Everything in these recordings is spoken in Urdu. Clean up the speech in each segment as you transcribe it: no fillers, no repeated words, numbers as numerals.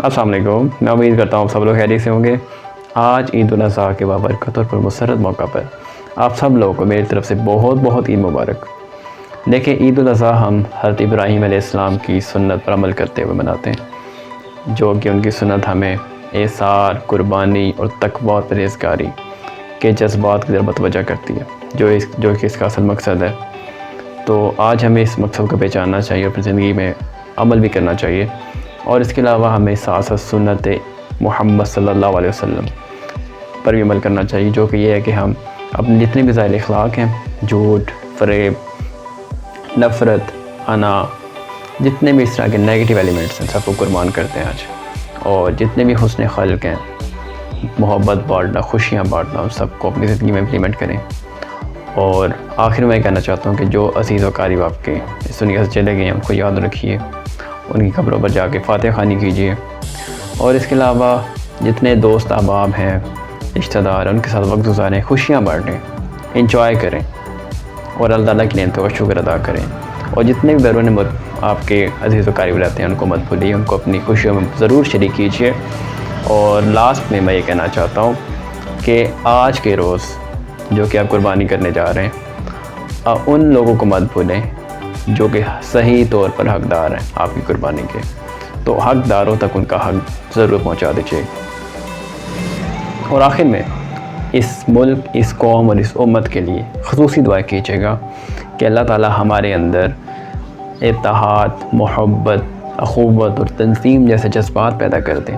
السلام علیکم، میں امید کرتا ہوں آپ سب لوگ خیریت سے ہوں گے۔ آج عید الاضحیٰ کے بابرکت اور پرمسرت موقع پر آپ سب لوگوں کو میری طرف سے بہت بہت عید مبارک۔ دیکھیں، عید الاضحیٰ ہم حضرت ابراہیم علیہ السلام کی سنت پر عمل کرتے ہوئے مناتے ہیں، جو کہ ان کی سنت ہمیں ایثار، قربانی اور تقویٰ اور پرہیزگاری کے جذبات کی طرف متوجہ کرتی ہے، جو کہ اس کا اصل مقصد ہے۔ تو آج ہمیں اس مقصد کو پہچاننا چاہیے اور اپنی زندگی میں عمل بھی کرنا چاہیے، اور اس کے علاوہ ہمیں ساتھ سنت محمد صلی اللہ علیہ وسلم پر بھی عمل کرنا چاہیے، جو کہ یہ ہے کہ ہم اپنے جتنے بھی ظاہری اخلاق ہیں، جھوٹ، فریب، نفرت، انا، جتنے بھی اس طرح کے نیگیٹو ایلیمنٹس ہیں، سب کو قربان کرتے ہیں آج، اور جتنے بھی حسن خلق ہیں، محبت بانٹنا، خوشیاں بانٹنا، ان سب کو اپنی زندگی میں امپلیمنٹ کریں۔ اور آخر میں کہنا چاہتا ہوں کہ جو عزیز و قریب آپ کے اس دنیا سے چلے گئے ہیں، ان کو یاد رکھیے، ان کی قبروں پر جا کے فاتح خوانی کیجیے، اور اس کے علاوہ جتنے دوست احباب ہیں، رشتہ دار، ان کے ساتھ وقت گزاریں، خوشیاں بانٹیں، انجوائے کریں، اور اللہ تعالیٰ کی نعمتوں کا شکر ادا کریں۔ اور جتنے بھی بیرون ملک آپ کے عزیز و قریب رہتے ہیں، ان کو مت بھولیے، ان کو اپنی خوشیوں میں ضرور شریک کیجیے۔ اور لاسٹ میں یہ کہنا چاہتا ہوں کہ آج کے روز جو کہ آپ قربانی کرنے جا رہے ہیں، ان لوگوں کو مت بھولیں جو کہ صحیح طور پر حقدار ہیں آپ کی قربانی کے، تو حقداروں تک ان کا حق ضرور پہنچا دیجیے۔ اور آخر میں اس ملک، اس قوم اور اس امت کے لیے خصوصی دعا کیجیے گا کہ اللہ تعالیٰ ہمارے اندر اتحاد، محبت، اخوت اور تنظیم جیسے جذبات پیدا کر دیں،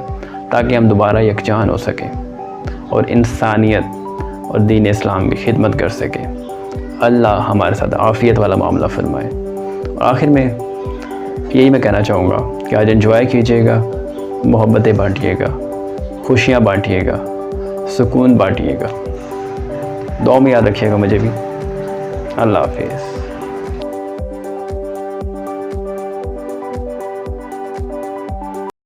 تاکہ ہم دوبارہ یکجان ہو سکیں اور انسانیت اور دین اسلام کی خدمت کر سکیں۔ اللہ ہمارے ساتھ عافیت والا معاملہ فرمائے۔ اور آخر میں یہی میں کہنا چاہوں گا کہ آج انجوائے کیجیے گا، محبتیں بانٹیے گا، خوشیاں بانٹیے گا، سکون بانٹیے گا۔ دعا میں یاد رکھیے گا مجھے بھی۔ اللہ حافظ۔